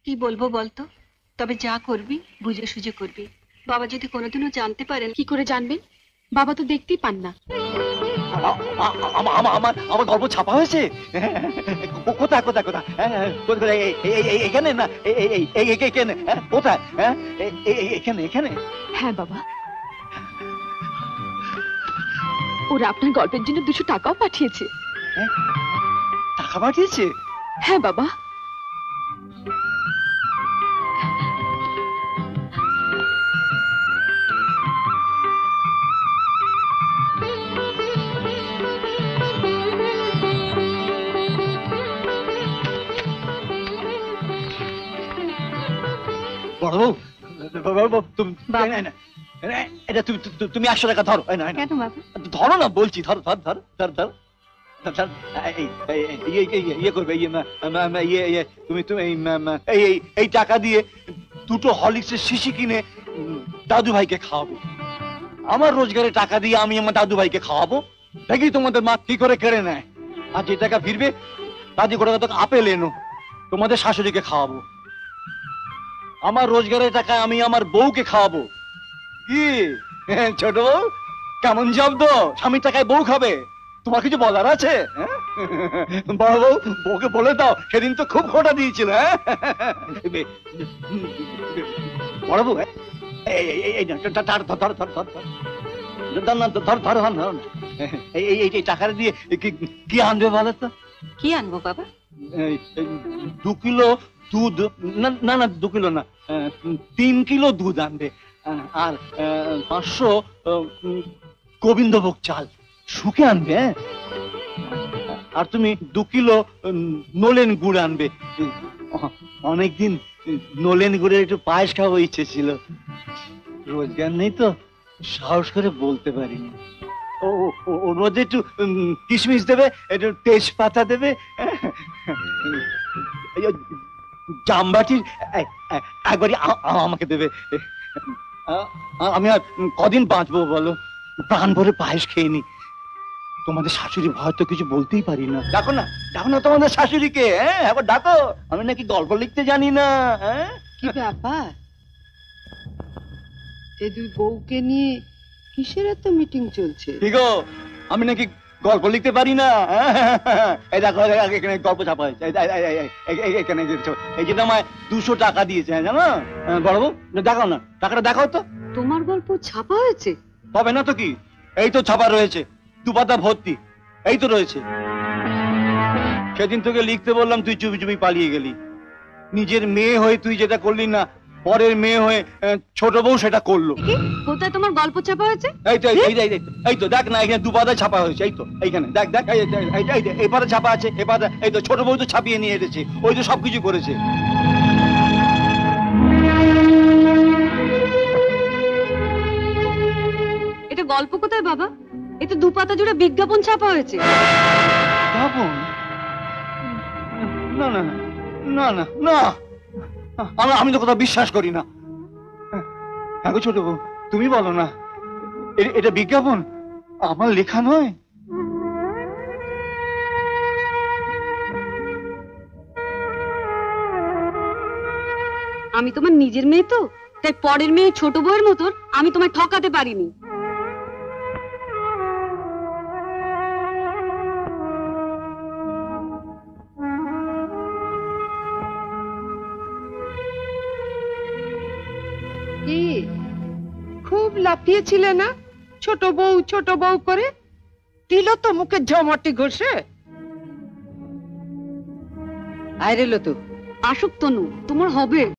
কি বলবো বলতো? তবে যা করবি বুঝে সুঝে করবি। বাবা যদি কোনোদিনও জানতে পারেন। কি করে জানবেন? বাবা তো দেখতেই পান না। আমার আমার গল্প ছাপা হয়েছে? কোথায় কোথায় কোথায়? এখানে না এখানে? কোথায়? এখানে এখানে? হ্যাঁ বাবা, ওরা আপনার গল্পের জন্য 200 টাকাও পাঠিয়েছে। টাকা পাঠিয়েছে? হ্যাঁ বাবা। এটা তুমি 100 টাকা ধরো। কেন বাবা? ধরো না বলছি, ধরো ধর ধর ধর ধর। ইয়ে করবে তুমি তুমি এই টাকা দিয়ে 2টো হরলিক্সের শিশি কিনে দাদু ভাইকে খাওয়াবো। আমার রোজগারের টাকা দিয়ে আমি আমার দাদু ভাইকে খাওয়াবো। দেখি তোমাদের মা কি করে কেড়ে নেয়। আর যে টাকা ফিরবে দাদি গোটা আপেল এনো তোমাদের শাশুড়িকে খাওয়াবো। আমার রোজগারের টাকায় আমি আমার বউকে খাওয়াবো। কি ছোট বউ, কেমন শব্দ? স্বামীর টাকায় বউ খাবে? তোমার কিছু বলার আছে? বড় বউ, বউকে বলে দাও সেদিন তো খুব খোটা দিয়েছিল। বড় বউ, এই টাকাটা দিয়ে কি আনবে বলো তো? কি আনবো বাবা? 2 কিলো দুধ, না না 2 কিলো না, 3 কিলো দুধ আনবে। আর 500 গোবিন্দভোগ চাল শুকে আনবে। আর তুমি 2 কিলো নলেন গুড় আনবে। অনেকদিন নলেন গুড়ের একটু পায়েস খাওয়া ইচ্ছে ছিল, রোজগার নেই তো সাহস করে বলতে পারিনি। ও রোজ একটু কিশমিশ দেবে, একটু তেজপাতা দেবে, জামবাটির একবারই আমাকে দেবে। আমি আর কদিন বাঁচবো বলো? প্রাণ ভরে পায়েস খেয়ে নি। তোমাদের শাশুড়ি ভয় তো কিছু বলতেই পারি না। ডাকো না, ডাকো না তোমাদের শাশুড়িকে। একবার ডাকো, আমি নাকি গল্প লিখতে জানি না। কি ব্যাপার? এই দুই বউকে নিয়ে কিসের এত মিটিং চলছে? ঠিক, আমি নাকি গল্প লিখতে পারি না। এই দেখো এখানে গল্প ছাপা হয়েছে। এখানে এই জন্য আমায় 200 টাকা দিয়েছে, জানো? বড় বউ, দেখাও না, টাকাটা দেখাও তো। তোমার গল্প ছাপা হয়েছে? হবে না তো কি, এই তো ছাপা রয়েছে, 2 পাতা ভর্তি, এই তো রয়েছে। সেদিন তোকে লিখতে বললাম, তুই চুপি চুপি পালিয়ে গেলি। নিজের মেয়ে হয়ে তুই যেটা করলি না, পরের মেয়ে হয়ে ছোট বউ সেটা করলো। কোথায় তোমার গল্প ছাপা হয়েছে? এই তো দেখ না, এখানে 2 পাতা ছাপা হয়েছে। এই তো এইখানে দেখ দেখ, এই পাতা ছাপা আছে, এই পাতা। এই তো ছোট বউ তো ছাপিয়ে নিয়ে এসেছে, ওই তো সবকিছু করেছে। এটা গল্প কোথায় বাবা? এটা 2 পাতা জুড়ে বিজ্ঞাপন ছাপা হয়েছে। বিজ্ঞাপন? না না না না না, আমি তো কথা বিশ্বাস করি না। হ্যাঁ ছোট বউ, তুমি বলো না, এটা বিজ্ঞাপন, আমার লেখা নয়। আমি তোমার নিজের মেয়ে তো, তাই পরের মেয়ে ছোট বউয়ের মতো আমি তোমায় ঠকাতে পারিনি। কি খুব লাফিয়েছিলে না ছোট বউ করে? দিল তো মুখে ঝমাটি ঘষে। আরে লতু, আসুক তনু, তোমার হবে।